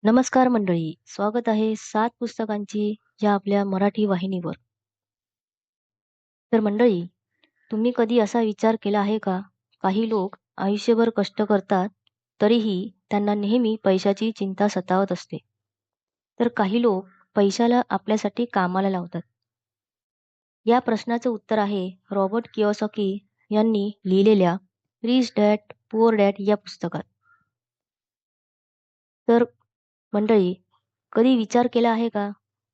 नमस्कार मंडळी, स्वागत आहे 7 पुस्तकांची या आपल्या मराठी वाहिनीवर. तर मंडळी, तुम्ही कधी असा विचार केला आहे का? काही लोक आयुष्यभर कष्ट करतात, तरीही त्यांना नेहमी पैशाची चिंता सतावत असते. तर काही लोक पैशाला आपल्यासाठी कामाला लावतात. या प्रश्नाचं उत्तर आहे रॉबर्ट कियोसाकी यांनी लिहिलेल्या रिच डॅड पुअर डॅड या पुस्तकात. तर मंडळी, कधी विचार केला आहे का,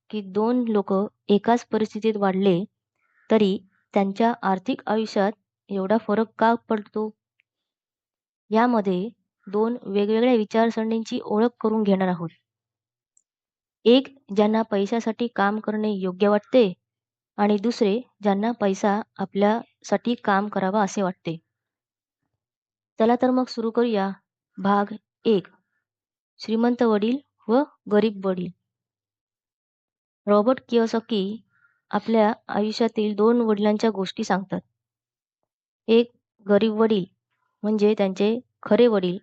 की दोन लोक एकाच परिस्थितीत वाढले तरी त्यांच्या आर्थिक आयुष्यात एवढा फरक का पडतो? यामध्ये दोन वेगवेगळ्या विचारसरणींची ओळख करून घेणार आहोत. एक ज्यांना पैशासाठी काम करणे योग्य वाटते आणि दुसरे ज्यांना पैसा आपल्यासाठी काम करावा असे वाटते. चला तर मग सुरू करूया. भाग 1. श्रीमंत वडील व गरीब वडील. रॉबर्ट कियोसाकी आपल्या आयुष्यातील दोन वडिलांच्या गोष्टी सांगतात. एक गरीब वडील म्हणजे त्यांचे खरे वडील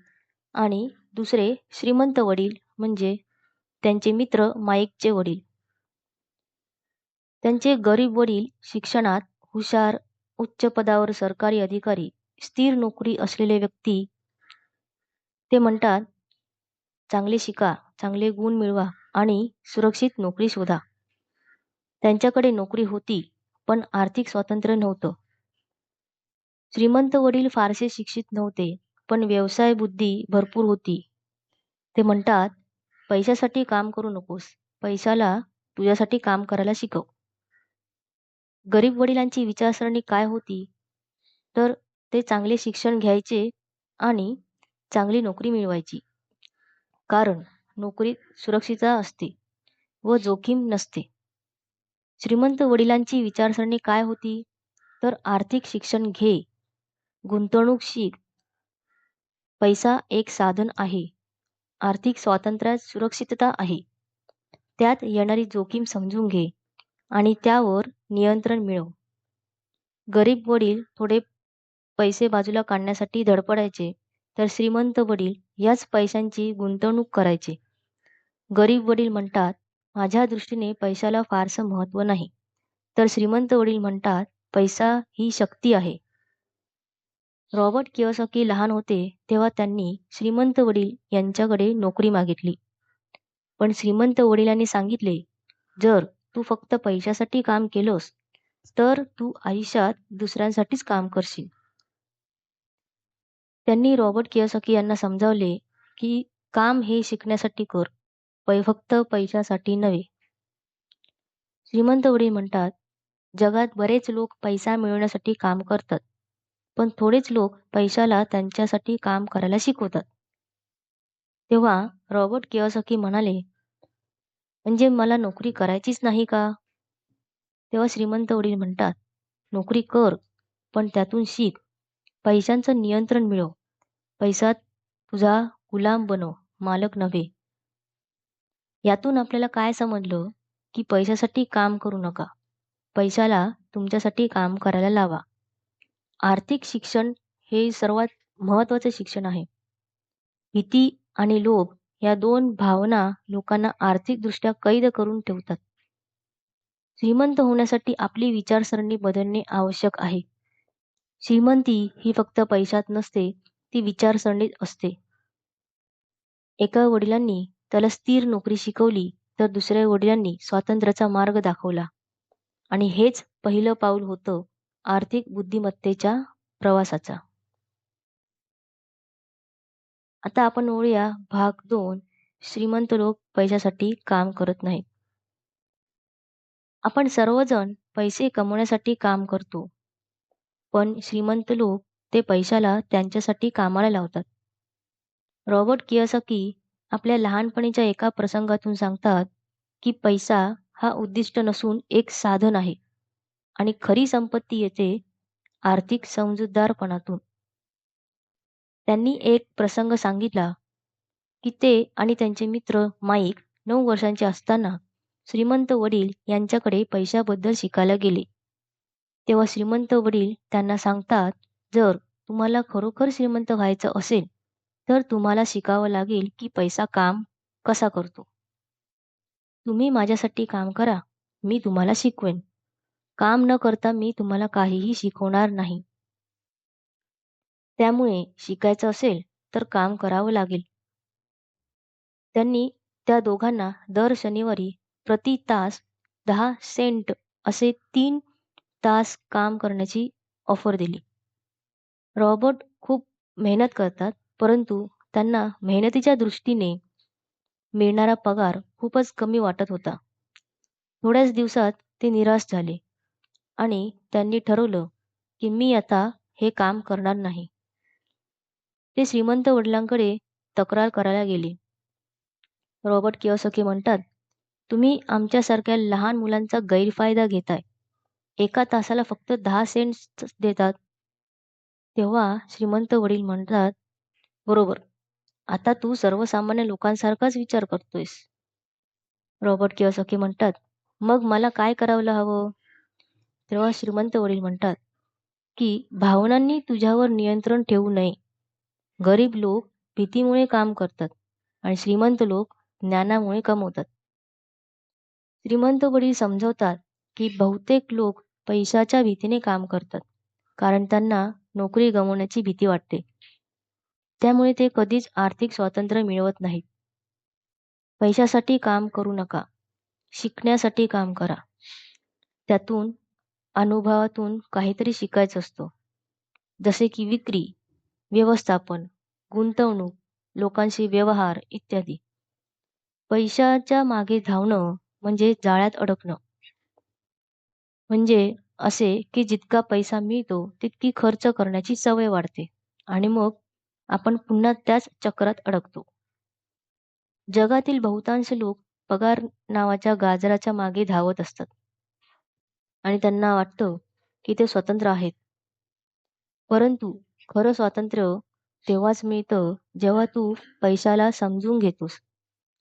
आणि दुसरे श्रीमंत वडील म्हणजे त्यांचे मित्र माईकचे वडील. त्यांचे गरीब वडील शिक्षणात हुशार, उच्च पदावर सरकारी अधिकारी, स्थिर नोकरी असलेले व्यक्ती. ते म्हणतात, चांगले शिका, चांगले गुण मिळवा आणि सुरक्षित नोकरी शोधा. त्यांच्याकडे नोकरी होती, पण आर्थिक स्वातंत्र्य नव्हतं. श्रीमंत वडील फारसे शिक्षित नव्हते, पण व्यवसाय बुद्धी भरपूर होती. ते म्हणतात, पैशासाठी काम करू नकोस, पैशाला तुझ्यासाठी काम करायला शिकव. गरीब वडिलांची विचारसरणी काय होती? तर ते चांगले शिक्षण घ्यायचे आणि चांगली नोकरी मिळवायची. कारण नोकरीत सुरक्षितता असते व जोखीम नसते. श्रीमंत वडिलांची विचारसरणी काय होती? तर आर्थिक शिक्षण घे, गुंतवणूक शिक. पैसा एक साधन आहे. आर्थिक स्वातंत्र्यात सुरक्षितता आहे. त्यात येणारी जोखीम समजून घे आणि त्यावर नियंत्रण मिळव. गरीब वडील थोडे पैसे बाजूला काढण्यासाठी धडपडायचे, तर श्रीमंत वडील याच पैशांची गुंतवणूक करायचे. गरीब वडील म्हणतात, माझ्या दृष्टीने पैशाला फारसं महत्त्व नाही. तर श्रीमंत वडील म्हणतात, पैसा ही शक्ती आहे. रॉबर्ट कियोसाकी लहान होते तेव्हा त्यांनी श्रीमंत वडील यांच्याकडे नोकरी मागितली. पण श्रीमंत वडिलांनी सांगितले, जर तू फक्त पैशासाठी काम केलंस तर तू आयुष्यात दुसऱ्यांसाठीच काम करशील. त्यांनी रॉबर्ट कियोसाकी यांना समजावले की काम हे शिकण्यासाठी कर, फक्त पैशासाठी नव्हे. श्रीमंत वडील म्हणतात, जगात बरेच लोक पैसा मिळवण्यासाठी काम करतात, पण थोडेच लोक पैशाला त्यांच्यासाठी काम करायला शिकवतात. तेव्हा रॉबर्ट कियोसाकी म्हणाले, म्हणजे मला नोकरी करायचीच नाही का? तेव्हा श्रीमंत वडील म्हणतात, नोकरी कर, पण त्यातून शिक. पैशांचं नियंत्रण मिळव. पैसा तुझा गुलाम बनव, मालक नव्हे. यातून आपल्याला काय समजलं, की पैशासाठी काम करू नका. पैशाला तुमच्यासाठी काम करायला लावा. आर्थिक शिक्षण हे सर्वात महत्त्वाचे शिक्षण आहे. भीती आणि लोभ या दोन भावना लोकांना आर्थिकदृष्ट्या कैद करून ठेवतात. श्रीमंत होण्यासाठी आपली विचारसरणी बदलणे आवश्यक आहे. श्रीमंती ही फक्त पैशात नसते, ती विचारसरणीत असते. एका वडिलांनी त्याला स्थिर नोकरी शिकवली, तर दुसऱ्या वडिलांनी स्वातंत्र्याचा मार्ग दाखवला. आणि हेच पहिलं पाऊल होतं आर्थिक बुद्धिमत्तेच्या प्रवासाचा. आता आपण वळूया भाग 2. श्रीमंत लोक पैशासाठी काम करत नाहीत. आपण सर्वजण पैसे कमवण्यासाठी काम करतो, पण श्रीमंत लोक ते पैशाला त्यांच्यासाठी कामाला लावतात. रॉबर्ट कियोसाकी आपल्या लहानपणीच्या एका प्रसंगातून सांगतात, की पैसा हा उद्दिष्ट नसून एक साधन आहे आणि खरी संपत्ती येते आर्थिक समजूतदारपणातून. त्यांनी एक प्रसंग सांगितला, की ते आणि त्यांचे मित्र माईक 9 वर्षांचे असताना श्रीमंत वडील यांच्याकडे पैशाबद्दल शिकायला गेले. तेव्हा श्रीमंत वडील त्यांना सांगतात, जर तुम्हाला खरोखर श्रीमंत व्हायचं असेल, तर तुम्हाला शिकावं लागेल की पैसा काम कसा करतो. तुम्ही माझ्यासाठी काम करा, मी तुम्हाला शिकवेन. काम न करता मी तुम्हाला काहीही शिकवणार नाही. त्यामुळे शिकायचं असेल तर काम करावं लागेल. त्यांनी त्या दोघांना दर शनिवारी प्रति तास 10 सेंट असे 3 तास काम करण्याची ऑफर दिली. रॉबर्ट खूप मेहनत करतात, परंतु त्यांना मेहनतीच्या दृष्टीने मिळणारा पगार खूपच कमी वाटत होता. थोड्याच दिवसात ते निराश झाले आणि त्यांनी ठरवलं की मी आता हे काम करणार नाही. ते श्रीमंत वडिलांकडे तक्रार करायला गेले. रॉबर्ट कियोसाकी म्हणतात, तुम्ही आमच्यासारख्या लहान मुलांचा गैरफायदा घेताय. एका तासाला फक्त 10 सेंट्स देतात. तेव्हा श्रीमंत वडील म्हणतात, बरोबर, आता तू सर्वसामान्य लोकांसारखाच विचार करतोयस. रॉबर्ट कियोसाकी म्हणतात, मग मला काय करायला हवं? तेव्हा श्रीमंत वडील म्हणतात, की भावनांनी तुझ्यावर नियंत्रण ठेवू नये. गरीब लोक भीतीमुळे काम करतात आणि श्रीमंत लोक ज्ञानामुळे कमवतात. श्रीमंत वडील समजवतात की बहुतेक लोक पैशाच्या भीतीने काम करतात, कारण त्यांना नोकरी गमावण्याची भीती वाटते. त्यामुळे ते कधीच आर्थिक स्वातंत्र्य मिळवत नाहीत. पैशासाठी काम करू नका, शिकण्यासाठी काम करा. त्यातून अनुभवातून काहीतरी शिकायचं असतं, जसे की विक्री, व्यवस्थापन, गुंतवणूक, लोकांशी व्यवहार इत्यादी. पैशाच्या मागे धावणं म्हणजे जाळ्यात अडकणं. म्हणजे असे की जितका पैसा मिळतो तितकी खर्च करण्याची सवय वाढते आणि मग आपण पुन्हा त्याच चक्रात अडकतो. जगातील बहुतांश लोक पगार नावाच्या गाजराच्या मागे धावत असतात आणि त्यांना वाटतं की ते स्वतंत्र आहेत. परंतु खरं स्वातंत्र्य तेव्हाच मिळतं जेव्हा तू पैशाला समजून घेतोस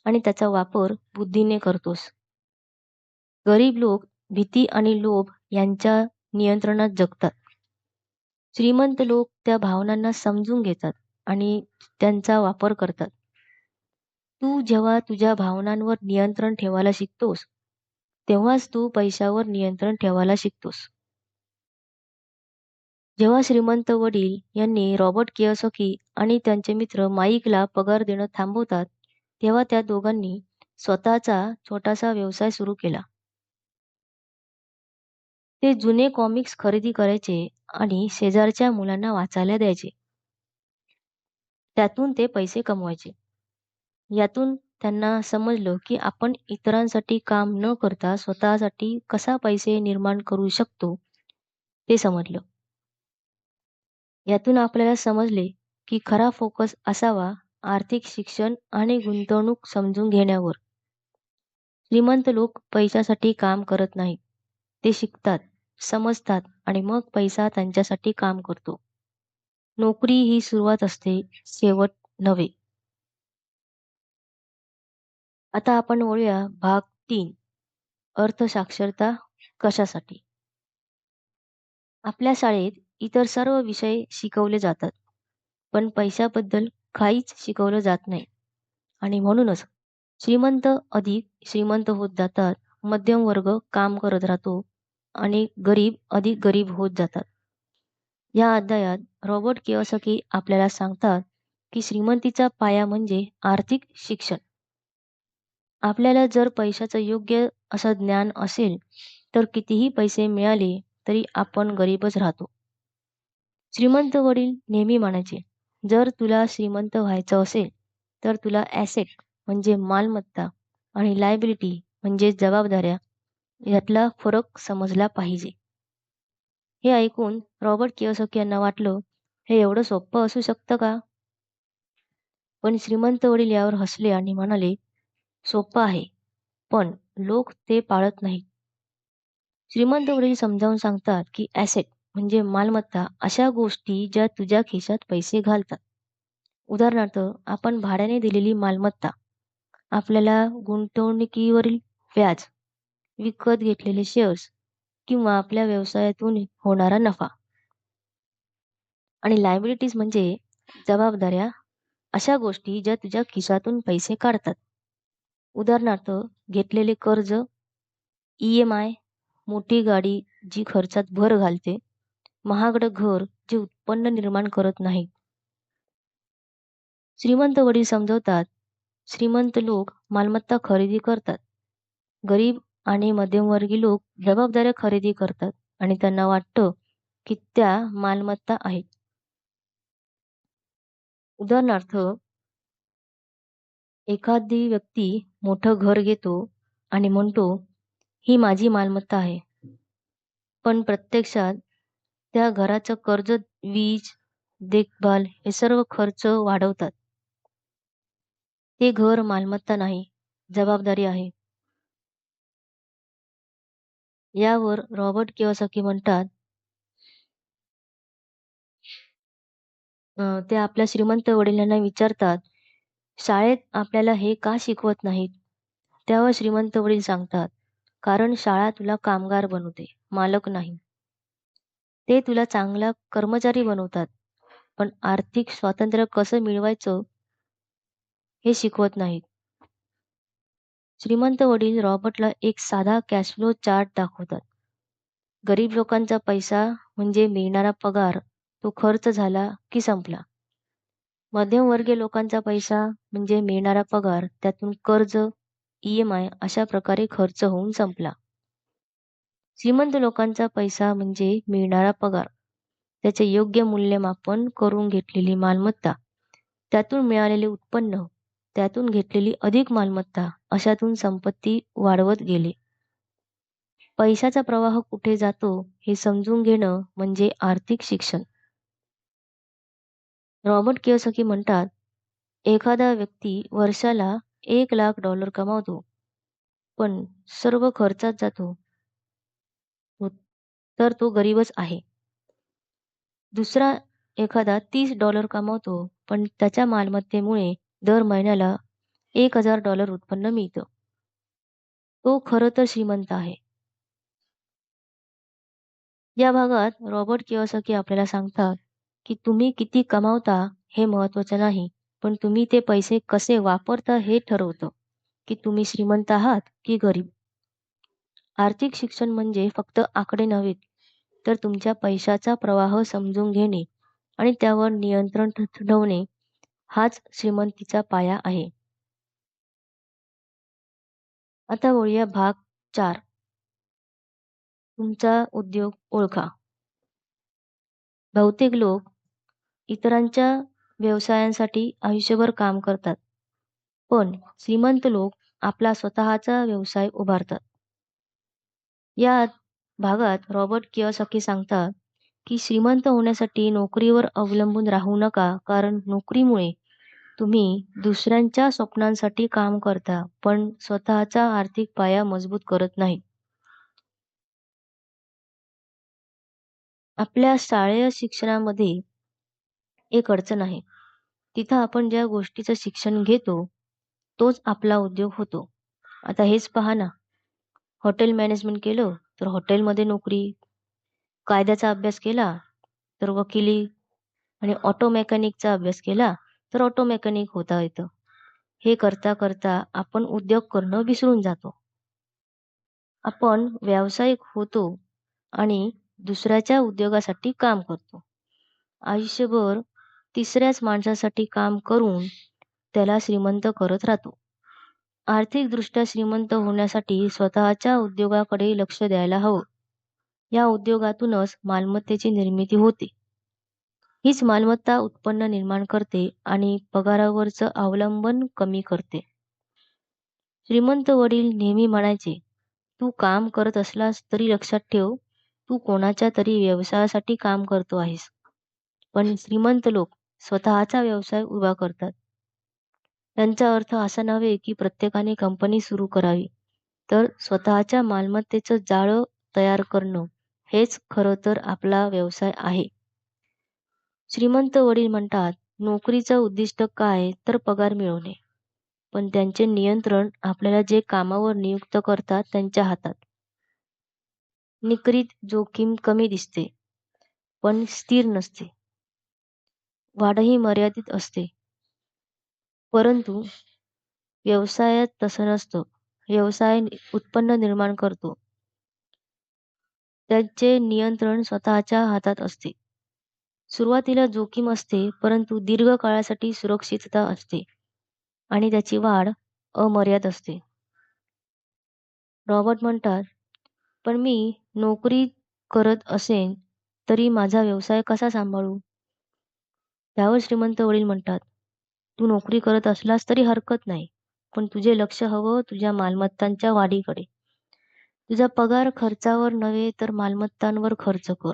आणि त्याचा वापर बुद्धीने करतोस. गरीब लोक भीती आणि लोभ यांच्या नियंत्रणात जगतात. श्रीमंत लोक त्या भावनांना समजून घेतात आणि त्यांचा वापर करतात. तू जेव्हा तुझ्या भावनांवर नियंत्रण ठेवायला शिकतोस, तेव्हाच तू पैशावर नियंत्रण ठेवायला शिकतोस. जेव्हा श्रीमंत वडील यांनी रॉबर्ट कियोसाकी आणि त्यांचे मित्र माईकला पगार देणं थांबवतात, तेव्हा त्या दोघांनी स्वतःचा छोटासा व्यवसाय सुरू केला. ते जुने कॉमिक्स खरेदी करायचे आणि शेजारच्या मुलांना वाचायला द्यायचे. त्यातून ते पैसे कमवायचे. यातून त्यांना समजलं की आपण इतरांसाठी काम न करता स्वतःसाठी कसा पैसे निर्माण करू शकतो ते समजलं. यातून आपल्याला समजले की खरा फोकस असावा आर्थिक शिक्षण आणि गुंतवणूक समजून घेण्यावर. श्रीमंत लोक पैशासाठी काम करत नाहीत. ते शिकतात, समजतात आणि मग पैसा त्यांच्यासाठी काम करतो. नोकरी ही सुरुवात असते, शेवट नव्हे. आता आपण वळूया भाग 3. अर्थसाक्षरता कशासाठी? आपल्या शाळेत इतर सर्व विषय शिकवले जातात, पण पैशाबद्दल काहीच शिकवलं जात नाही. आणि म्हणूनच श्रीमंत अधिक श्रीमंत होत जातात, मध्यम वर्ग काम करत राहतो आणि गरीब अधिक गरीब होत जातात. या अध्यायात रॉबर्ट कियोसाकी आपल्याला सांगतात की श्रीमंतीचा पाया म्हणजे आर्थिक शिक्षण. आपल्याला जर पैशाचं योग्य असं ज्ञान असेल तर कितीही पैसे मिळाले तरी आपण गरीबच राहतो. श्रीमंत वडील नेहमी म्हणायचे, जर तुला श्रीमंत व्हायचं असेल तर तुला ॲसेट म्हणजे मालमत्ता आणि लायबिलिटी म्हणजे जबाबदाऱ्या यातला फरक समजला पाहिजे. हे ऐकून रॉबर्ट कियोसाकी यांना वाटलं, हे एवढं सोपं असू शकतं का? पण श्रीमंत वडील यावर हसले आणि म्हणाले, सोपं आहे, पण लोक ते पाळत नाहीत. श्रीमंत वडील समजावून सांगतात की ॲसेट म्हणजे मालमत्ता अशा गोष्टी ज्या तुझ्या खिशात पैसे घालतात. उदाहरणार्थ, आपण भाड्याने दिलेली मालमत्ता, आपल्याला गुंतवणुकीवरील व्याज, विकत घेतलेले शेअर्स किंवा आपल्या व्यवसायातून होणारा नफा. आणि लायबिलिटीज म्हणजे जबाबदाऱ्या, अशा गोष्टी ज्या तुझ्या खिशातून पैसे काढतात. उदाहरणार्थ घेतलेले कर्ज, EMI, मोठी गाडी जी खर्चात भर घालते, महागडं घर जे उत्पन्न निर्माण करत नाही. श्रीमंत वडील समजवतात, श्रीमंत लोक मालमत्ता खरेदी करतात. गरीब आणि मध्यमवर्गीय लोक जबाबदाऱ्या खरेदी करतात आणि त्यांना वाटतं की त्या मालमत्ता आहेत. उदाहरणार्थ, एखादी व्यक्ती मोठं घर घेतो आणि म्हणतो, ही माझी मालमत्ता आहे. पण प्रत्यक्षात त्या घराचं कर्ज, वीज, देखभाल हे सर्व खर्च वाढवतात. ते घर मालमत्ता नाही, जबाबदारी आहे. यावर रॉबर्ट कियोसाकी म्हणतात, ते आपल्या श्रीमंत वडिलांना विचारतात, शाळेत आपल्याला हे का शिकवत नाहीत? तेव्हा श्रीमंत वडील सांगतात, कारण शाळा तुला कामगार बनवते, मालक नाही. ते तुला चांगला कर्मचारी बनवतात, पण आर्थिक स्वातंत्र्य कसं मिळवायचं हे शिकवत नाहीत. श्रीमंत वडील रॉबर्टला एक साधा कॅश फ्लो चार्ट दाखवतात. गरीब लोकांचा पैसा म्हणजे मिळणारा पगार, तो खर्च झाला की संपला. मध्यमवर्गीय लोकांचा पैसा म्हणजे मिळणारा पगार, त्यातून कर्ज, EMI अशा प्रकारे खर्च होऊन संपला. श्रीमंत लोकांचा पैसा म्हणजे मिळणारा पगार, त्याचे योग्य मूल्यमापन करून घेतलेली मालमत्ता, त्यातून मिळालेले उत्पन्न, त्यातून घेतलेली अधिक मालमत्ता, अशातून संपत्ती वाढवत गेले. पैशाचा प्रवाह कुठे जातो हे समजून घेणं म्हणजे आर्थिक शिक्षण. रॉबर्ट कियोसाकी म्हणतात, एखादा व्यक्ती वर्षाला $1,00,000 कमावतो, पण सर्व खर्चात जातो, तर तो गरीबच आहे. दुसरा एखादा $30 कमावतो, पण त्याच्या मालमत्तेमुळे दर महिन्याला $1,000 उत्पन्न मिळतं. तो खरं तर श्रीमंत आहे. या भागात रॉबर्ट कियोसाकी आपल्याला सांगतात, की तुम्ही किती कमावता हे महत्त्वाचं नाही, पण तुम्ही ते पैसे कसे वापरता हे ठरवतं, की तुम्ही श्रीमंत आहात की गरीब. आर्थिक शिक्षण म्हणजे फक्त आकडे नव्हेत, तर तुमच्या पैशाचा प्रवाह समजून घेणे आणि त्यावर नियंत्रण ठेवणे हाच श्रीमंतीचा पाया आहे. आता वळूया भाग 4. तुमचा उद्योग ओळखा. बहुतेक लोक इतरांच्या व्यवसायांसाठी आयुष्यभर काम करतात, पण श्रीमंत लोक आपला स्वतःचा व्यवसाय उभारतात. या भागात रॉबर्ट कियोसाकी सांगतात, की श्रीमंत होण्यासाठी नोकरीवर अवलंबून राहू नका, कारण नोकरीमुळे तुम्ही दुसऱ्यांच्या स्वप्नांसाठी काम करता, पण स्वतःचा आर्थिक पाया मजबूत करत नाही. आपल्या शालेय शिक्षणामध्ये एक अडचण आहे. तिथं आपण ज्या गोष्टीचं शिक्षण घेतो, तोच आपला उद्योग होतो. आता हेच पहा ना, हॉटेल मॅनेजमेंट केलं तर हॉटेलमध्ये नोकरी, कायद्याचा अभ्यास केला तर वकिली, आणि ऑटो मेकॅनिकचा अभ्यास केला तर ऑटो मेकॅनिक होता येतं. हे करता करता आपण उद्योग करणं विसरून जातो. आपण व्यावसायिक होतो आणि दुसऱ्याच्या उद्योगासाठी काम करतो. आयुष्यभर तिसऱ्याच माणसासाठी काम करून त्याला श्रीमंत करत राहतो. आर्थिकदृष्ट्या श्रीमंत होण्यासाठी स्वतःच्या उद्योगाकडे लक्ष द्यायला हवं. या उद्योगातूनच मालमत्तेची निर्मिती होते. हीच मालमत्ता उत्पन्न निर्माण करते आणि पगारावरचं अवलंबन कमी करते. श्रीमंत वडील नेहमी म्हणायचे, तू काम करत असलास तरी लक्षात ठेव, तू कोणाच्या तरी व्यवसायासाठी काम करतो आहेस. पण श्रीमंत लोक स्वतःचा व्यवसाय उभा करतात. त्यांचा अर्थ असा नव्हे की प्रत्येकाने कंपनी सुरू करावी, तर स्वतःच्या मालमत्तेचं जाळं तयार करणं हेच खरं तर आपला व्यवसाय आहे. श्रीमंत वडील म्हणतात, नोकरीचं उद्दिष्ट काय तर पगार मिळवणे, पण त्यांचे नियंत्रण आपल्याला जे कामावर नियुक्त करतात त्यांच्या हातात. निकरीत जोखीम कमी दिसते, पण स्थिर नसते. वाढही मर्यादित असते. परंतु व्यवसायात तसं नसतं. व्यवसाय उत्पन्न निर्माण करतो. त्याचे नियंत्रण स्वतःच्या हातात असते. सुरुवातीला जोखीम असते, परंतु दीर्घ काळासाठी सुरक्षितता असते आणि त्याची वाढ अमर्याद असते. रॉबर्ट म्हणतात, पण मी नोकरी करत असेन तरी माझा व्यवसाय कसा सांभाळू? त्यावर श्रीमंत वडील म्हणतात, तू नोकरी करत असलास तरी हरकत नाही. पण तुझे लक्ष हवं तुझ्या मालमत्तांच्या वाढीकडे. तुझा पगार खर्चावर नव्हे तर मालमत्तांवर खर्च कर.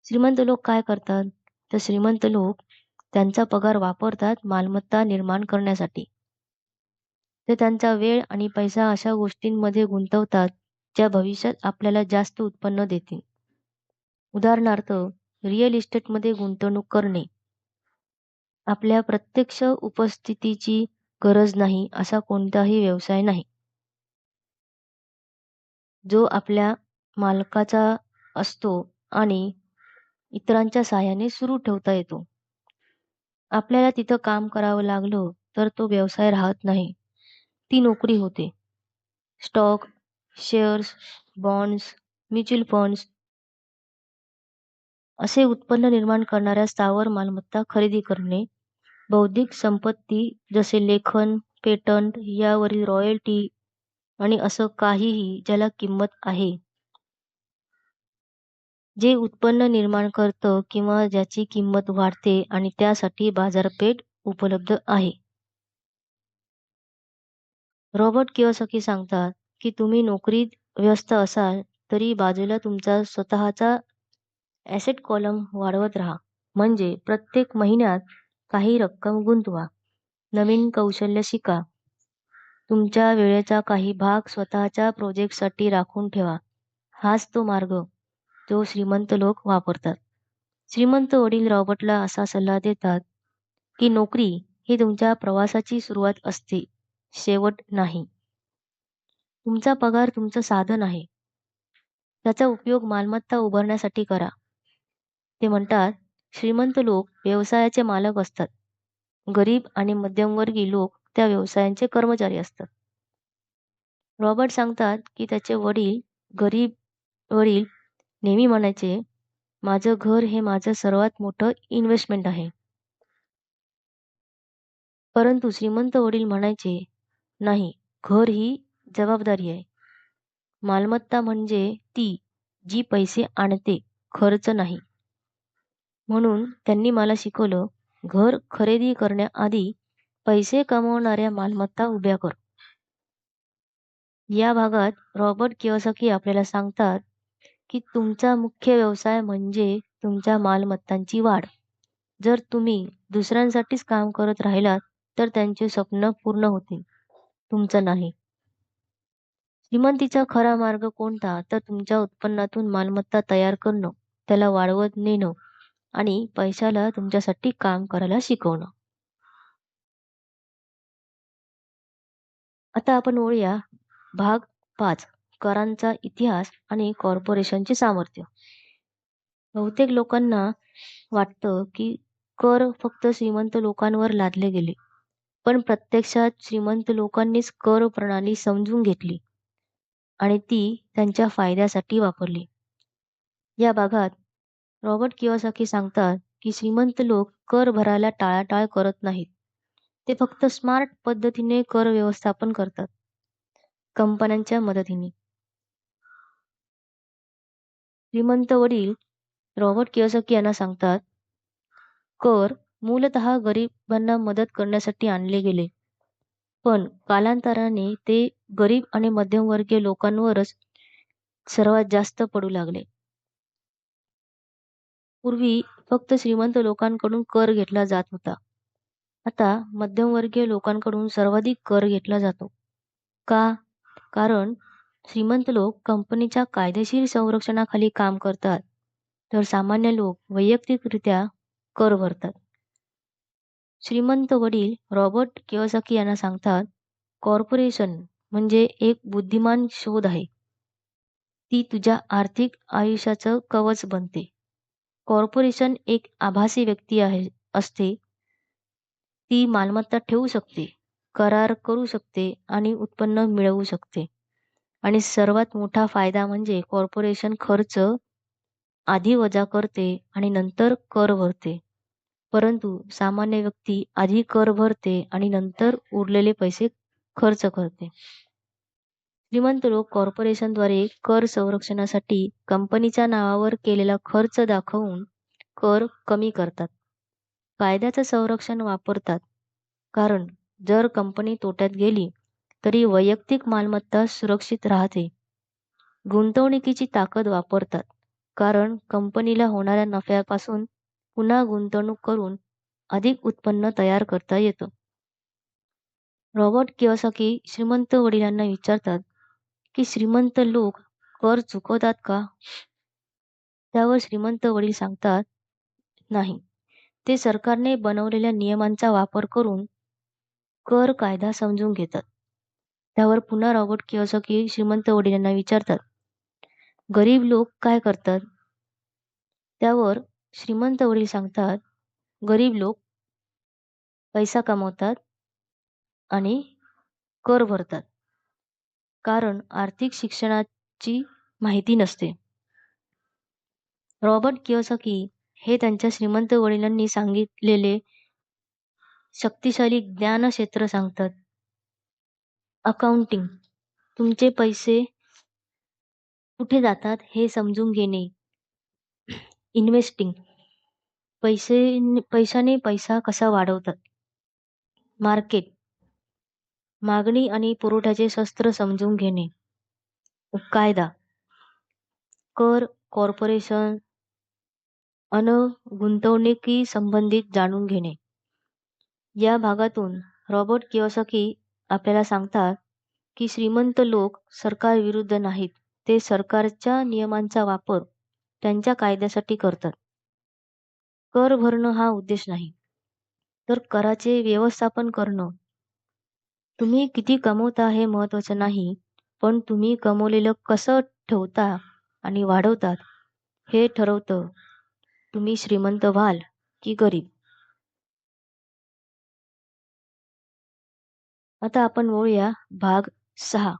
श्रीमंत लोक काय करतात? तर श्रीमंत लोक त्यांचा पगार वापरतात मालमत्ता निर्माण करण्यासाठी. ते त्यांचा वेळ आणि पैसा अशा गोष्टींमध्ये गुंतवतात ज्या भविष्यात आपल्याला जास्त उत्पन्न देतील. उदाहरणार्थ, रिअल इस्टेटमध्ये गुंतवणूक करणे. आपल्या प्रत्यक्ष उपस्थितीची गरज नाही असा कोणताही व्यवसाय नाही, जो आपल्या मालकाचा असतो आणि इतरांच्या साहाय्याने सुरू ठेवता येतो. आपल्याला तिथं काम करावं लागलं तर तो व्यवसाय राहत नाही, ती नोकरी होते. Stock, shares, bonds, mutual funds असे उत्पन्न निर्माण करणाऱ्या स्थावर मालमत्ता खरेदी करणे, बौद्धिक संपत्ती जसे लेखन, पेटंट यावरील रॉयल्टी आणि असं काहीही ज्याला किंमत आहे, जे उत्पन्न निर्माण करतं किंवा ज्याची किंमत वाढते आणि त्यासाठी बाजारपेठ उपलब्ध आहे. रॉबर्ट कियोसाकी सांगतात की तुम्ही नोकरीत व्यस्त असाल तरी बाजूला तुमचा स्वतःचा ॲसेट कॉलम वाढवत राहा. म्हणजे प्रत्येक महिन्यात काही रक्कम गुंतवा. नवीन कौशल्य शिका. तुमच्या वेळेचा काही भाग स्वतःच्या प्रोजेक्टसाठी राखून ठेवा. हाच तो मार्ग जो श्रीमंत लोक वापरतात. श्रीमंत वडील रॉबर्टला असा सल्ला देतात की नोकरी ही तुमच्या प्रवासाची सुरुवात असते, शेवट नाही. तुमचा पगार तुमचं साधन आहे. त्याचा उपयोग मालमत्ता उभारण्यासाठी करा. ते म्हणतात, श्रीमंत लोक व्यवसायाचे मालक असतात. गरीब आणि मध्यमवर्गीय लोक त्या व्यवसायांचे कर्मचारी असतात. रॉबर्ट सांगतात की त्याचे गरीब वडील नेहमी म्हणायचे, माझं घर हे माझं सर्वात मोठं इन्व्हेस्टमेंट आहे. परंतु श्रीमंत वडील म्हणायचे, नाही, घर ही जबाबदारी आहे. मालमत्ता म्हणजे ती जी पैसे आणते, खर्च नाही. म्हणून त्यांनी मला शिकवलं, घर खरेदी करण्याआधी पैसे कमवणाऱ्या मालमत्ता उभ्या कर. या भागात रॉबर्ट कियोसाकी आपल्याला सांगतात की तुमचा मुख्य व्यवसाय म्हणजे तुमच्या मालमत्तांची वाढ. जर तुम्ही दुसऱ्यांसाठीच काम करत राहिलात तर त्यांचे स्वप्न पूर्ण होतील, तुमचं नाही. श्रीमंतीचा खरा मार्ग कोणता? तर तुमच्या उत्पन्नातून मालमत्ता तयार करणं, त्याला वाढवत नेणं आणि पैशाला तुमच्यासाठी काम करायला शिकवणं. आता आपण वळूया भाग 5, करांचा इतिहास आणि कॉर्पोरेशनचे सामर्थ्य. बहुतेक लोकांना वाटतं की कर फक्त श्रीमंत लोकांवर लादले गेले, पण प्रत्यक्षात श्रीमंत लोकांनीच कर प्रणाली समजून घेतली आणि ती त्यांच्या फायद्यासाठी वापरली. या भागात रॉबर्ट कियोसाकी सांगतात की श्रीमंत लोक कर भरायला टाळाटाळ करत नाहीत. ते फक्त स्मार्ट पद्धतीने कर व्यवस्थापन करतात. कंपन्यांच्या मदतीने. श्रीमंत वडील रॉबर्ट कियोसाकी यांना सांगतात, कर मूलतः गरिबांना मदत करण्यासाठी आणले गेले, पण कालांतराने ते गरीब आणि मध्यमवर्गीय लोकांवरच सर्वात जास्त पडू लागले. पूर्वी फक्त श्रीमंत लोकांकडून कर घेतला जात होता. आता मध्यमवर्गीय लोकांकडून सर्वाधिक कर घेतला जातो. का? कारण श्रीमंत लोक कंपनीच्या कायदेशीर संरक्षणाखाली काम करतात, तर सामान्य लोक वैयक्तिकरित्या कर भरतात. श्रीमंत वडील रॉबर्ट कियोसाकी यांना सांगतात, कॉर्पोरेशन म्हणजे एक बुद्धिमान शोध आहे. ती तुझ्या आर्थिक आयुष्याचं कवच बनते. कॉर्पोरेशन एक आभासी व्यक्ती असते. ती मालमत्ता ठेवू शकते, करार करू शकते आणि उत्पन्न मिळवू शकते. आणि सर्वात मोठा फायदा म्हणजे कॉर्पोरेशन खर्च आधी वजा करते आणि नंतर कर भरते. परंतु सामान्य व्यक्ती आधी कर भरते आणि नंतर उरलेले पैसे खर्च करते. श्रीमंत लोक कॉर्पोरेशनद्वारे कर संरक्षणासाठी कंपनीच्या नावावर केलेला खर्च दाखवून कर कमी करतात. कायद्याचं संरक्षण वापरतात, कारण जर कंपनी तोट्यात गेली तरी वैयक्तिक मालमत्ता सुरक्षित राहते. गुंतवणुकीची ताकद वापरतात, कारण कंपनीला होणाऱ्या नफ्यापासून पुन्हा गुंतवणूक करून अधिक उत्पन्न तयार करता येतं. रॉबर्ट कियोसाकी श्रीमंत वडिलांना विचारतात की श्रीमंत लोक कर चुकवतात का? त्यावर श्रीमंत वडील सांगतात, नाही. ते सरकारने बनवलेल्या नियमांचा वापर करून कर कायदा समजून घेतात. त्यावर पुन्हा रॉबर्ट कियोसाकी श्रीमंत वडिलांना विचारतात, गरीब लोक काय करतात? त्यावर श्रीमंत वडील सांगतात, गरीब लोक पैसा कमवतात आणि कर भरतात, कारण आर्थिक शिक्षणाची माहिती नसते. रॉबर्ट कियोसाकी हे त्यांच्या श्रीमंत वडिलांनी सांगितलेले शक्तिशाली ज्ञानक्षेत्र सांगतात. अकाउंटिंग, तुमचे पैसे कुठे जातात हे समजून घेणे. इन्व्हेस्टिंग, पैशाने पैसा कसा वाढवतात. मार्केट, मागणी आणि पुरवठ्याचे शस्त्र समजून घेणे. कायदा, कर, कॉर्पोरेशन अन गुंतवणुकी संबंधित जाणून घेणे. या भागातून रॉबर्ट कियोसाकी आपल्याला सांगतात की श्रीमंत लोक सरकारविरुद्ध नाहीत, ते सरकारच्या नियमांचा वापर त्यांच्या कायद्यासाठी करतात. कर भरणं हा उद्देश नाही, तर कराचे व्यवस्थापन करणं. तुम्ही किती कमवता हे महत्त्वाचं नाही, पण तुम्ही कमवलेलं कसं ठेवता आणि वाढवतात हे ठरवतं तुम्ही श्रीमंत व्हाल की गरीब. आता आपण वळूया भाग 6.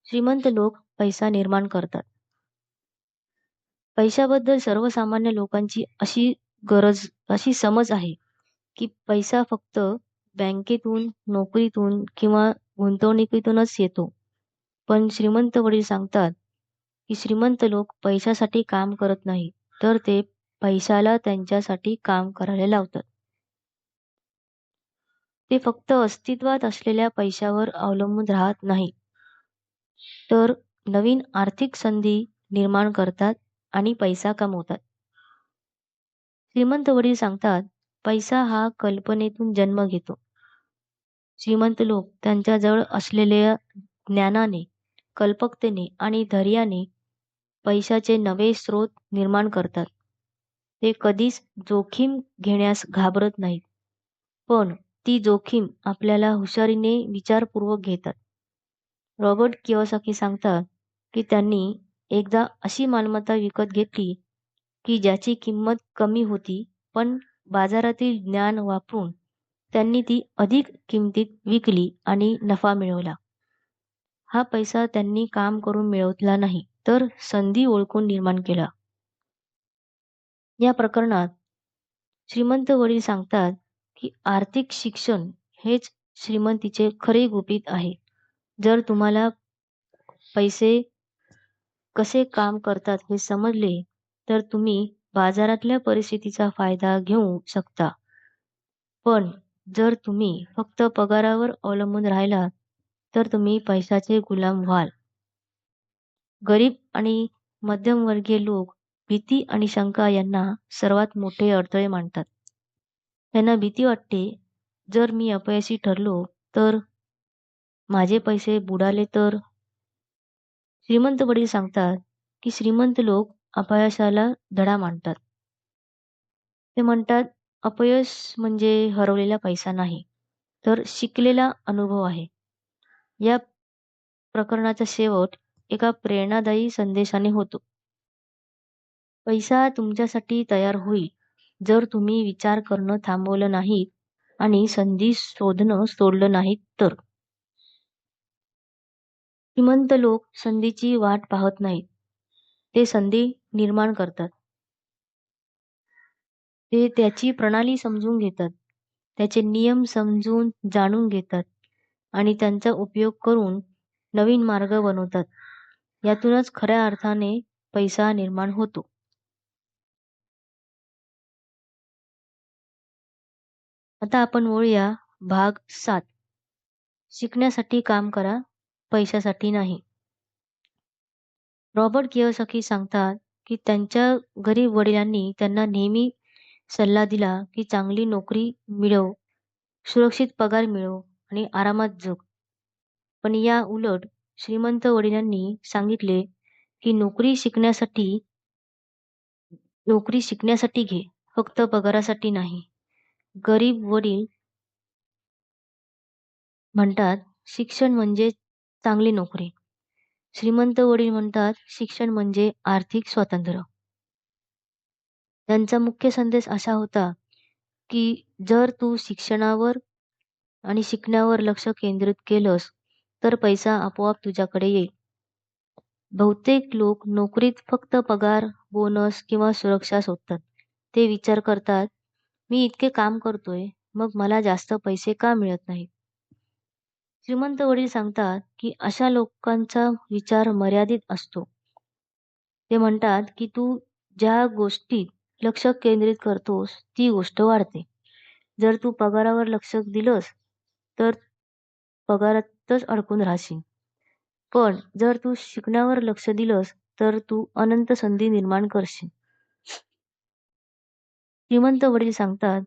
श्रीमंत लोक पैसा निर्माण करतात. पैशाबद्दल सर्वसामान्य लोकांची अशी समज आहे की पैसा फक्त बँकेतून, नोकरीतून किंवा गुंतवणुकीतूनच येतो. पण श्रीमंत वडील सांगतात की श्रीमंत लोक पैशासाठी काम करत नाही, तर ते पैशाला त्यांच्यासाठी काम करायला लावतात. ते फक्त अस्तित्वात असलेल्या पैशावर अवलंबून राहत नाही, तर नवीन आर्थिक संधी निर्माण करतात आणि पैसा कमवतात. श्रीमंत वडील सांगतात, पैसा हा कल्पनेतून जन्म घेतो. श्रीमंत लोक त्यांच्याजवळ असलेल्या ज्ञानाने, कल्पकतेने आणि धैर्याने पैशाचे नवे स्रोत निर्माण करतात. ते कधीच जोखीम घेण्यास घाबरत नाहीत, पण ती जोखीम आपल्याला हुशारीने विचारपूर्वक घेतात. रॉबर्ट कियोसाकी सांगतात की त्यांनी एकदा अशी मालमत्ता विकत घेतली की ज्याची किंमत कमी होती, पण बाजारातील ज्ञान वापरून त्यांनी ती अधिक किमतीत विकली आणि नफा मिळवला. हा पैसा त्यांनी काम करून मिळवला नाही, तर संधी ओळखून निर्माण केला. या प्रकरणात श्रीमंत वडील सांगतात की आर्थिक शिक्षण हेच श्रीमंतीचे खरे गुपित आहे. जर तुम्हाला पैसे कसे काम करतात हे समजले, तर तुम्ही बाजारातल्या परिस्थितीचा फायदा घेऊ शकता. पण जर तुम्ही फक्त पगारावर अवलंबून राहिलात, तर तुम्ही पैशाचे गुलाम व्हाल. गरीब आणि मध्यमवर्गीय लोक भीती आणि शंका यांना सर्वात मोठे अडथळे मानतात. त्यांना भीती वाटते, जर मी अपयशी ठरलो तर, माझे पैसे बुडाले तर. श्रीमंत वडील सांगतात की श्रीमंत लोक अपयशाला धडा मानतात. ते म्हणतात, अपयश म्हणजे हरवलेला पैसा नाही, तर शिकलेला अनुभव आहे. या प्रकरणाचा शेवट एका प्रेरणादायी संदेशाने होतो. पैसा तुमच्यासाठी तयार होईल, जर तुम्ही विचार करणं थांबवलं नाही आणि संधी शोधणं सोडलं नाही तर. श्रीमंत लोक संधीची वाट पाहत नाहीत, ते संधी निर्माण करतात. ते त्याची प्रणाली समजून घेतात, त्याचे नियम समजून जाणून घेतात आणि त्यांचा उपयोग करून नवीन मार्ग बनवतात. यातूनच खऱ्या अर्थाने पैसा निर्माण होतो. आता आपण वळूया भाग 7. शिकण्यासाठी काम करा, पैशासाठी नाही. रॉबर्ट कियोसाकी सांगतात की त्यांच्या गरीब वडिलांनी त्यांना नेहमी सल्ला दिला की चांगली नोकरी मिळव, सुरक्षित पगार मिळव आणि आरामात जग. पण या उलट श्रीमंत वडिलांनी सांगितले की नोकरी शिकण्यासाठी घे, फक्त पगारासाठी नाही. गरीब वडील म्हणतात शिक्षण म्हणजे चांगली नोकरी. श्रीमंत वडील म्हणतात शिक्षण म्हणजे आर्थिक स्वातंत्र्य. त्यांचा मुख्य संदेश असा होता की जर तू शिक्षणावर आणि शिकण्यावर लक्ष केंद्रित केलंस तर पैसा आपोआप तुझ्याकडे येईल. बहुतेक लोक नोकरीत फक्त पगार, बोनस किंवा सुरक्षा शोधतात. ते विचार करतात, मी इतके काम करतोय, मग मला जास्त पैसे का मिळत नाहीत? श्रीमंत वडील सांगतात की अशा लोकांचा विचार मर्यादित असतो. ते म्हणतात की तू ज्या गोष्टीत लक्ष केंद्रित करतोस ती गोष्ट वाढते. जर तू पगारावर लक्ष दिलंस तर पगारातच अडकून राहशील. पण जर तू शिकण्यावर लक्ष दिलंस तर तू अनंत संधी निर्माण करशील. श्रीमंत वडील सांगतात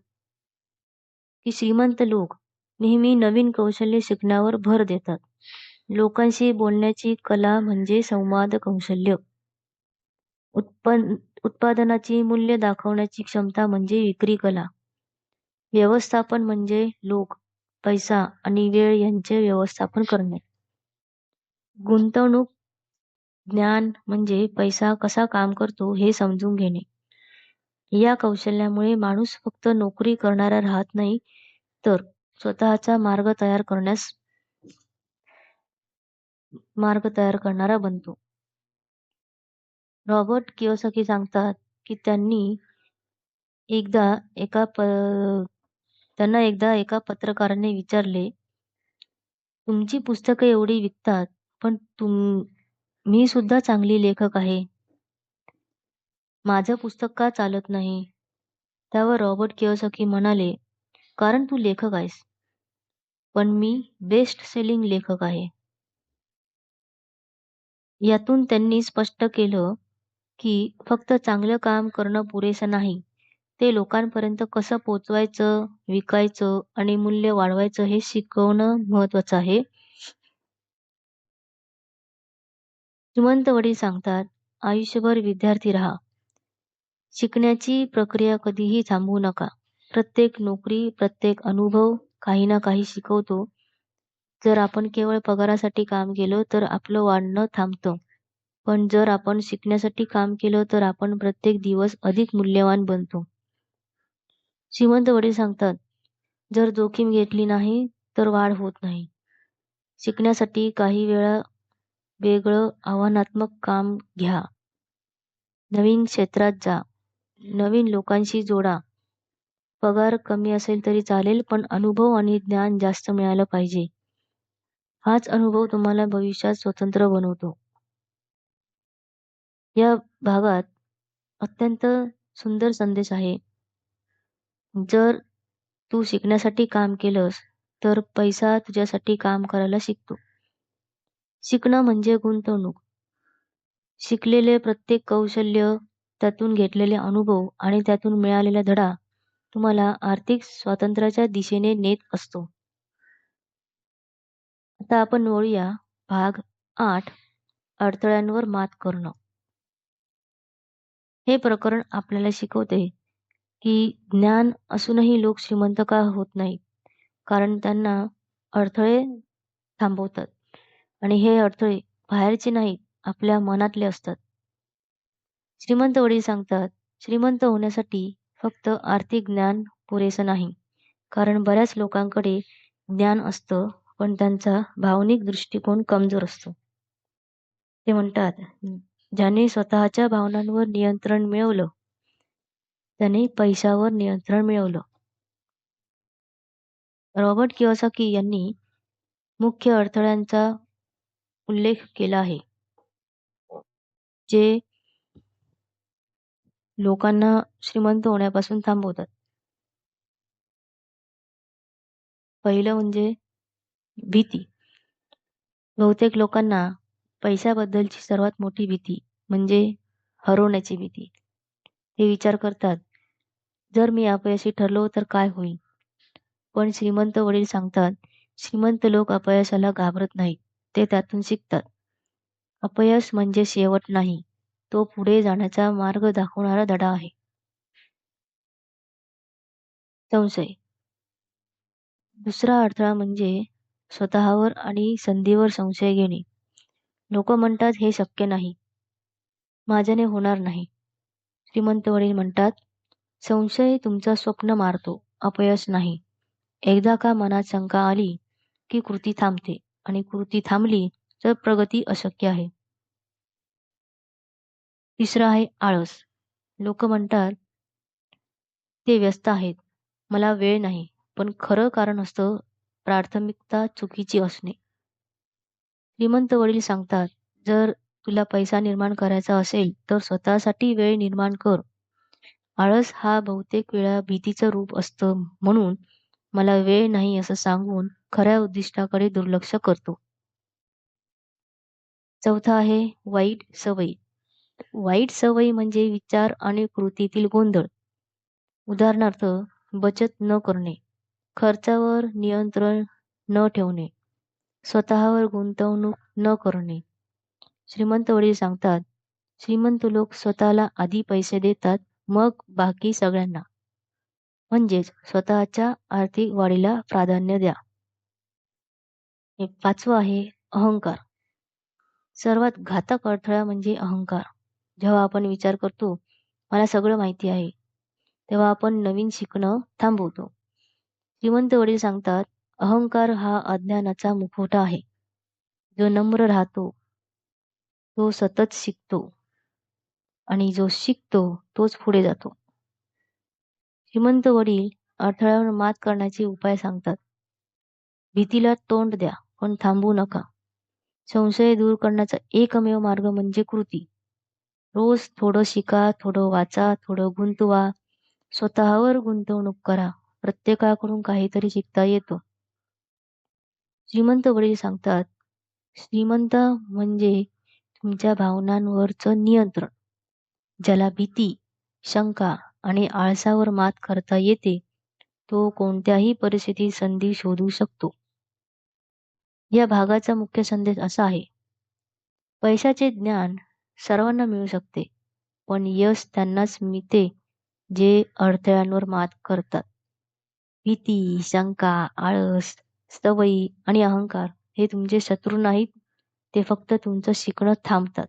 की श्रीमंत लोक नेहमी नवीन कौशल्य शिकण्यावर भर देतात. लोकांशी बोलण्याची कला म्हणजे संवाद कौशल्य. उत्पादनाची मूल्य दाखवण्याची क्षमता म्हणजे विक्री कला. व्यवस्थापन म्हणजे लोक, पैसा आणि वेळ यांचे व्यवस्थापन करणे. गुंतवणूक ज्ञान म्हणजे पैसा कसा काम करतो हे समजून घेणे. या कौशल्यामुळे माणूस फक्त नोकरी करणारा राहत नाही, तर स्वतःचा मार्ग तयार करणारा बनतो. रॉबर्ट कियोसाकी सांगतात की एकदा एका प त्यांना एकदा एका पत्रकाराने विचारले, तुमची पुस्तकं एवढी विकतात, पण मी सुद्धा चांगली लेखक आहे. माझं पुस्तक का चालत नाही? त्यावर रॉबर्ट कियोसाकी म्हणाले, कारण तू लेखक आहेस, पण मी बेस्ट सेलिंग लेखक आहे. यातून त्यांनी स्पष्ट केलं की फक्त चांगलं काम करणं पुरेसं नाही, ते लोकांपर्यंत कसं पोचवायचं, विकायचं आणि मूल्य वाढवायचं हे शिकवणं महत्वाचं आहे. श्रीमंत वडील सांगतात, आयुष्यभर विद्यार्थी राहा. शिकण्याची प्रक्रिया कधीही थांबवू नका. प्रत्येक नोकरी, प्रत्येक अनुभव काही ना काही शिकवतो. जर आपण केवळ पगारासाठी काम केलं तर आपलं वाढणं थांबतं. पण जर आपण शिकण्यासाठी काम केलं तर आपण प्रत्येक दिवस अधिक मूल्यवान बनतो. श्रीमंत वडील सांगतात, जर जोखीम घेतली नाही तर वाढ होत नाही. शिकण्यासाठी काही वेळा वेगळं आव्हानात्मक काम घ्या. नवीन क्षेत्रात जा. नवीन लोकांशी जोडा. पगार कमी असेल तरी चालेल, पण अनुभव आणि ज्ञान जास्त मिळालं पाहिजे. हाच अनुभव तुम्हाला भविष्यात स्वतंत्र बनवतो. या भागात अत्यंत सुंदर संदेश आहे. जर तू शिकण्यासाठी काम केलंस तर पैसा तुझ्यासाठी काम करायला शिकतो. शिकणं म्हणजे गुंतवणूक. शिकलेले प्रत्येक कौशल्य, त्यातून घेतलेले अनुभव आणि त्यातून मिळालेला धडा तुम्हाला आर्थिक स्वातंत्र्याच्या दिशेने नेत असतो. आता आपण वळूया भाग 8. अडथळ्यांवर मात करणं. हे प्रकरण आपल्याला शिकवते की ज्ञान असूनही लोक श्रीमंत का होत नाहीत, कारण त्यांना अडथळे थांबवतात आणि हे अडथळे बाहेरचे नाहीत, आपल्या मनातले असतात. श्रीमंत वडील सांगतात, श्रीमंत होण्यासाठी फक्त आर्थिक ज्ञान पुरेसं नाही, कारण बऱ्याच लोकांकडे ज्ञान असतं, पण त्यांचा भावनिक दृष्टिकोन कमजोर असतो. ते म्हणतात, ज्याने स्वतःच्या भावनांवर नियंत्रण मिळवलं, त्याने पैशावर नियंत्रण मिळवलं. रॉबर्ट कियोसाकी यांनी मुख्य अडथळ्यांचा उल्लेख केला आहे, जे लोकांना श्रीमंत होण्यापासून थांबवतात. पहिलं म्हणजे भीती. बहुतेक लोकांना पैशाबद्दलची सर्वात मोठी भीती म्हणजे हरवण्याची भीती. ते विचार करतात, जर मी अपयशी ठरलो तर काय होईल? पण श्रीमंत वडील सांगतात, श्रीमंत लोक अपयशाला घाबरत नाहीत, ते त्यातून शिकतात. अपयश म्हणजे शेवट नाही, तो पुढे जाण्याचा मार्ग दाखवणारा धडा आहे. संशय. दुसरा अडथळा म्हणजे स्वतःवर आणि संधीवर संशय घेणे. लोक म्हणतात हे शक्य नाही, माझ्याने होणार नाही. श्रीमंत वडील म्हणतात, संशय तुमचं स्वप्न मारतो, अपयश नाही. एकदा का मनात शंका आली की कृती थांबते, आणि कृती थांबली तर प्रगती अशक्य आहे. तिसरं आहे आळस. लोक म्हणतात ते व्यस्त आहेत, मला वेळ नाही, पण खरं कारण असतं प्राथमिकता चुकीची असणे. श्रीमंत वडील सांगतात, जर तुला पैसा निर्माण करायचा असेल तर स्वतःसाठी वेळ निर्माण कर. आळस हा बहुतेक वेळा भीतीचं रूप असतं, म्हणून मला वेळ नाही असं सांगून खऱ्या उद्दिष्टाकडे दुर्लक्ष करतो. चौथा आहे वाईट सवयी. वाईट सवयी म्हणजे विचार आणि कृतीतील गोंधळ. उदाहरणार्थ, बचत न करणे, खर्चावर नियंत्रण न ठेवणे, स्वतःवर गुंतवणूक न करणे. श्रीमंत वडील सांगतात, श्रीमंत लोक स्वतःला आधी पैसे देतात, मग बाकी सगळ्यांना. म्हणजेच स्वतःच्या आर्थिक वाढीला प्राधान्य द्या. हे पाचवं आहे अहंकार. सर्वात घातक अडथळा म्हणजे अहंकार. जेव्हा आपण विचार करतो, मला सगळं माहिती आहे, तेव्हा आपण नवीन शिकणं थांबवतो. श्रीमंत वडील सांगतात, अहंकार हा अज्ञानाचा मुखवटा आहे. जो नम्र राहतो तो सतत शिकतो, आणि जो शिकतो तोच पुढे जातो. श्रीमंत वडील अडथळ्यावर मात करण्याचे उपाय सांगतात. भीतीला तोंड द्या, पण थांबू नका. संशय दूर करण्याचा एकमेव मार्ग म्हणजे कृती. रोज थोडं शिका, थोडं वाचा, थोडं गुंतवा, स्वतःवर गुंतवणूक करा. प्रत्येकाकडून काहीतरी शिकता येतो. श्रीमंत वडील सांगतात, श्रीमंत म्हणजे तुमच्या भावनांवरचं नियंत्रण. ज्याला भीती, शंका आणि आळसावर मात करता येते, तो कोणत्याही परिस्थितीत संधी शोधू शकतो. या भागाचा मुख्य संदेश असा आहे, पैशाचे ज्ञान सर्वांना मिळू शकते, पण यश त्यांनाच मिळते जे अडथळ्यांवर मात करतात. भीती, शंका, आळस, सवयी आणि अहंकार हे तुमचे शत्रू नाहीत, ते फक्त तुमचं शिकणं थांबतात.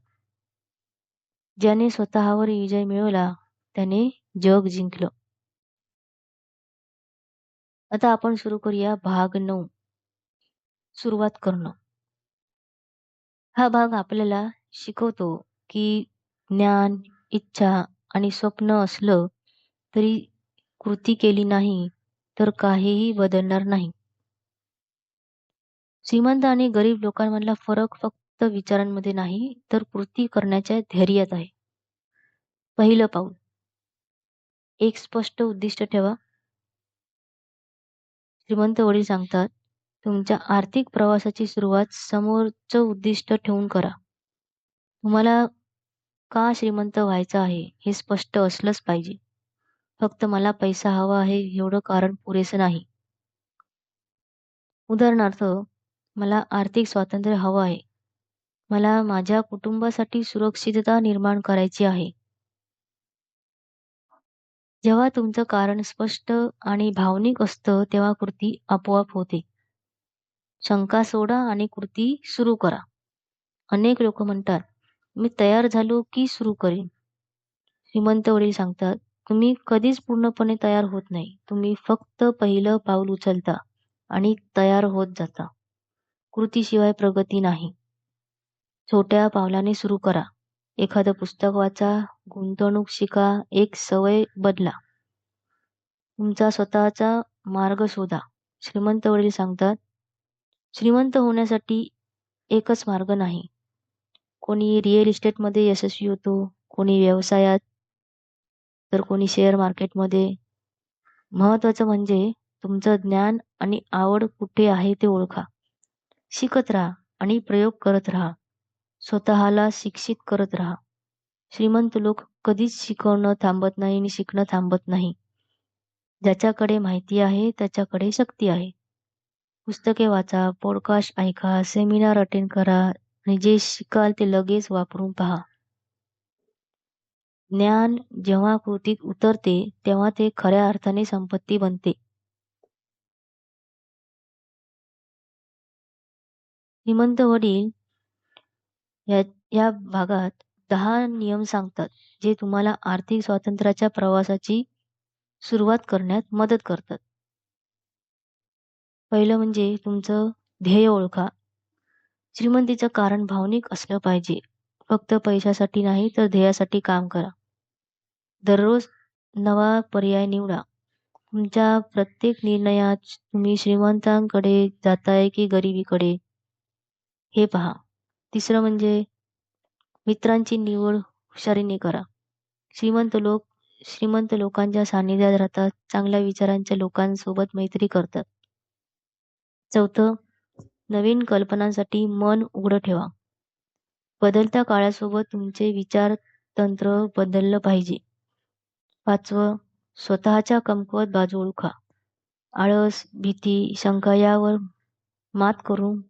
ज्याने स्वतःवर विजय मिळवला त्याने जग जिंकलं. आता आपण सुरू करूया भाग 9, सुरुवात करणं. हा भाग आपल्याला शिकवतो की ज्ञान, इच्छा आणि स्वप्न असलं तरी कृती केली नाही तर काहीही बदलणार नाही. श्रीमंत आणि गरीब लोकांमधला फरक फक्त विचारांमध्ये नाही, तर कृती करण्याच्या धैर्यात आहे. पहिलं पाऊल, एक स्पष्ट उद्दिष्ट ठेवा. श्रीमंत वडील सांगतात, तुमच्या आर्थिक प्रवासाची सुरुवात समोरचं उद्दिष्ट ठेवून करा. तुम्हाला का श्रीमंत व्हायचं आहे हे स्पष्ट असलंच पाहिजे. फक्त मला पैसा हवा आहे एवढं कारण पुरेसं नाही. उदाहरणार्थ, मला आर्थिक स्वातंत्र्य हवं आहे. मला माझ्या कुटुंबासाठी सुरक्षितता निर्माण करायची आहे. जेव्हा तुमचं कारण स्पष्ट आणि भावनिक असतं, तेव्हा कृती आपोआप होते. शंका सोडा आणि कृती सुरू करा. अनेक लोक म्हणतात, मी तयार झालो की सुरू करीन. श्रीमंत वडील सांगतात, तुम्ही कधीच पूर्णपणे तयार होत नाही. तुम्ही फक्त पहिलं पाऊल उचलता आणि तयार होत जाता. कृतीशिवाय प्रगती नाही. छोट्या पावलाने सुरू करा. एखादं पुस्तक वाचा, गुंतवणूक शिका, एक सवय बदला. तुमचा स्वतःचा मार्ग शोधा. श्रीमंत वडील सांगतात, श्रीमंत होण्यासाठी एकच मार्ग नाही. कोणी रिअल इस्टेटमध्ये यशस्वी होतो, कोणी व्यवसायात, तर कोणी शेअर मार्केटमध्ये. महत्त्वाचं म्हणजे तुमचं ज्ञान आणि आवड कुठे आहे ते ओळखा. शिकत राहा आणि प्रयोग करत राहा. स्वतःला शिक्षित करत राहा. श्रीमंत लोक कधीच शिकवणं थांबत नाही आणि शिकणं थांबत नाही. ज्याच्याकडे माहिती आहे त्याच्याकडे शक्ती आहे. पुस्तके वाचा, पॉडकास्ट ऐका, सेमिनार अटेंड करा आणि जे शिकाल ते लगेच वापरून पहा. ज्ञान जेव्हा कृतीत उतरते तेव्हा ते खऱ्या अर्थाने संपत्ती बनते. श्रीमंत वडील या या भागात 10 नियम सांगतात, जे तुम्हाला आर्थिक स्वातंत्र्याच्या प्रवासाची सुरुवात करण्यात मदत करतात. पहिलं म्हणजे तुमचं ध्येय ओळखा. श्रीमंतीचं कारण भावनिक असलं पाहिजे. फक्त पैशासाठी नाही तर ध्येयासाठी काम करा. दररोज नवा पर्याय निवडा. तुमच्या प्रत्येक निर्णयात तुम्ही श्रीमंतांकडे जाताय की गरिबीकडे हे पहा. तिसरं म्हणजे मित्रांची निवड हुशारीने करा. श्रीमंत लोक श्रीमंत लोकांच्या सानिध्यात राहतात, चांगल्या विचारांच्या लोकांसोबत मैत्री करतात. चौथं, नवीन कल्पनांसाठी मन उघडं ठेवा. बदलत्या काळासोबत तुमचे विचार तंत्र बदललं पाहिजे. पाचवं, स्वतःच्या कमकुवत बाजू ओळखा. आळस, भीती, शंका यावर मात करून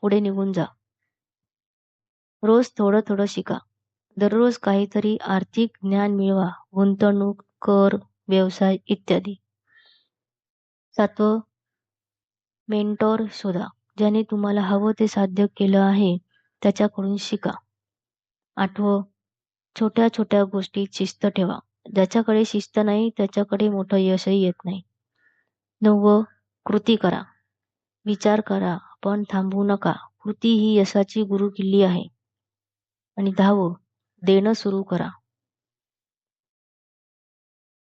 पुढे निघून जा. रोज थोडं थोडं शिका. दररोज काहीतरी आर्थिक ज्ञान मिळवा. गुंतवणूक, कर, व्यवसाय इत्यादी. सातवं, मेंटॉर शोधा. ज्याने तुम्हाला हवं ते साध्य केलं आहे त्याच्याकडून शिका. आठवं, छोट्या छोट्या गोष्टीत शिस्त ठेवा. ज्याच्याकडे शिस्त नाही त्याच्याकडे मोठं यशही येत नाही. नववं, कृती करा. विचार करा पण थांबू नका. कृती ही यशाची गुरुकिल्ली आहे. आणि 10वं, देणं सुरू करा.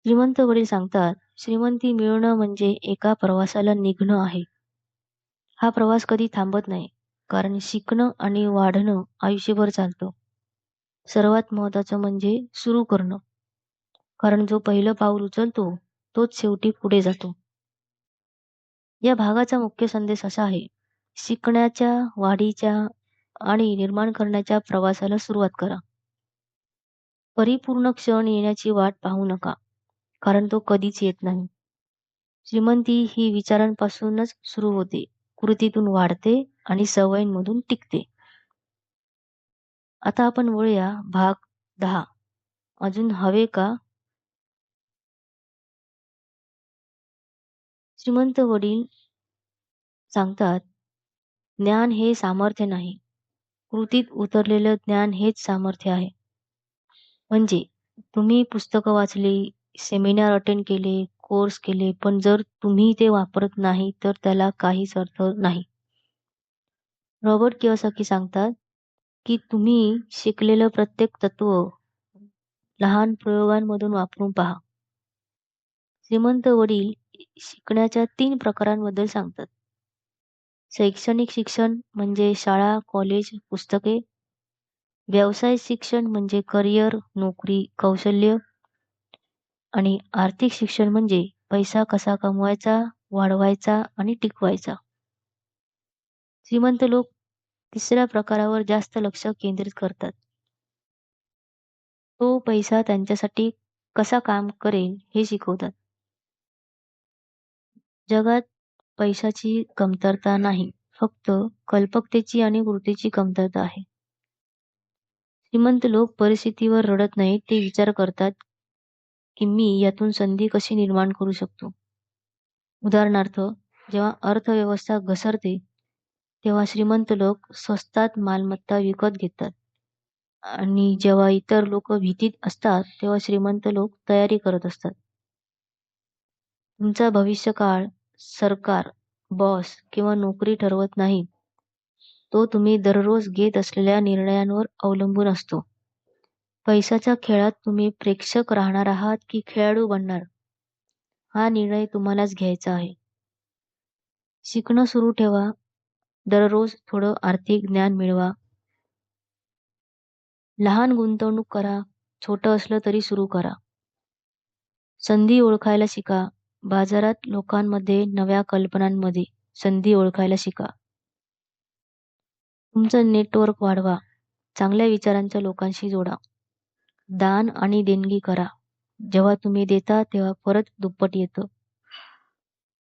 श्रीमंत वडील सांगतात, श्रीमंती मिळवणं म्हणजे एका प्रवासाला निघणं आहे. हा प्रवास कधी थांबत नाही, कारण शिकणं आणि वाढणं आयुष्यभर चालतं. सर्वात महत्त्वाचं म्हणजे सुरू करणं, कारण जो पहिलं पाऊल उचलतो तोच शेवटी पुढे जातो. या भागाचा मुख्य संदेश असा आहे, शिकण्याच्या, वाढीच्या आणि निर्माण करण्याच्या प्रवासाला सुरुवात करा. परिपूर्ण क्षण येण्याची वाट पाहू नका, कारण तो कधीच येत नाही. श्रीमंती ही विचारांपासूनच सुरू होते, कृतीतून वाढते आणि सवयींमधून टिकते. आता आपण वळूया भाग 10. अजून हवे का? श्रीमंत वडील सांगतात, ज्ञान हे सामर्थ्य नाही, कृतीत उतरलेलं ज्ञान हेच सामर्थ्य आहे. म्हणजे तुम्ही पुस्तकं वाचली, सेमिनार अटेंड केले, कोर्स केले, पण जर तुम्ही ते वापरत नाही तर त्याला काहीच अर्थ नाही. रॉबर्ट कियोसाकी सांगतात, की तुम्ही शिकलेलं प्रत्येक तत्व लहान प्रयोगांमधून वापरून पहा. श्रीमंत वडील शिकण्याच्या 3 प्रकारांबद्दल सांगतात. शैक्षणिक शिक्षण म्हणजे शाळा, कॉलेज, पुस्तके. व्यावसायिक शिक्षण म्हणजे करिअर, नोकरी, कौशल्य. आणि आर्थिक शिक्षण म्हणजे पैसा कसा कमवायचा, वाढवायचा आणि टिकवायचा. श्रीमंत लोक तिसऱ्या प्रकारावर जास्त लक्ष केंद्रित करतात. तो पैसा त्यांच्यासाठी कसा काम करेल हे शिकवतात. जगात पैशाची कमतरता नाही, फक्त कल्पकतेची आणि कृतीची कमतरता आहे. श्रीमंत लोक परिस्थितीवर रडत नाहीत, ते विचार करतात की मी यातून संधी कशी निर्माण करू शकतो. उदाहरणार्थ, जेव्हा अर्थव्यवस्था घसरते तेव्हा श्रीमंत लोक स्वस्तात मालमत्ता विकत घेतात. आणि जेव्हा इतर लोक भीतीत असतात तेव्हा श्रीमंत लोक तयारी करत असतात. तुमचा भविष्यकाळ सरकार, बॉस किंवा नोकरी ठरवत नाही. तो तुम्ही दररोज घेत असलेल्या निर्णयांवर अवलंबून असतो. पैशाच्या खेळात तुम्ही प्रेक्षक राहणार आहात की खेळाडू बनणार, हा निर्णय तुम्हालाच घ्यायचा आहे. शिकणं सुरू ठेवा. दररोज थोडं आर्थिक ज्ञान मिळवा. लहान गुंतवणूक करा. छोटं असलं तरी सुरू करा. संधी ओळखायला शिका. बाजारात लोकांमध्ये, नव्या कल्पनांमध्ये संधी ओळखायला शिका. तुमचं नेटवर्क वाढवा. चांगल्या विचारांच्या लोकांशी जोडा. दान आणि देणगी करा. जेव्हा तुम्ही देता तेव्हा परत दुप्पट येतं.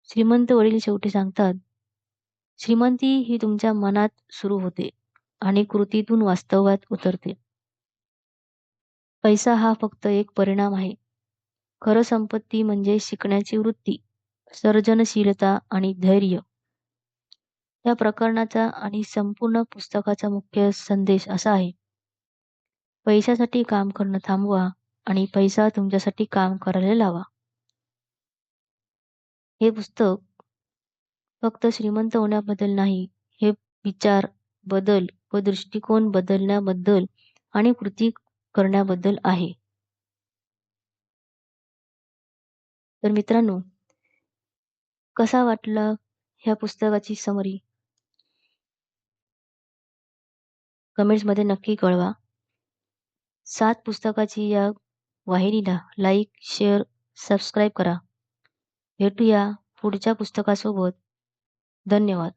श्रीमंत वडील शेवटी सांगतात, श्रीमंती ही तुमच्या मनात सुरू होते आणि कृतीतून वास्तवात उतरते. पैसा हा फक्त एक परिणाम आहे. खरं संपत्ती म्हणजे शिकण्याची वृत्ती, सर्जनशीलता आणि धैर्य. या प्रकरणाचा आणि संपूर्ण पुस्तकाचा मुख्य संदेश असा आहे, पैशासाठी काम करणं थांबवा आणि पैसा तुमच्यासाठी काम करायला लावा. हे पुस्तक फक्त श्रीमंत होण्याबद्दल नाही, हे विचार बदल व दृष्टिकोन बदलण्याबद्दल आणि कृती करण्याबद्दल आहे. तर मित्रांनो, कसा वाटला ह्या पुस्तकाची समरी? कमेंट्समध्ये नक्की कळवा. 7 पुस्तकाची या वाहिनीला लाईक, शेअर, सबस्क्राईब करा. भेटूया पुढच्या पुस्तकासोबत. धन्यवाद.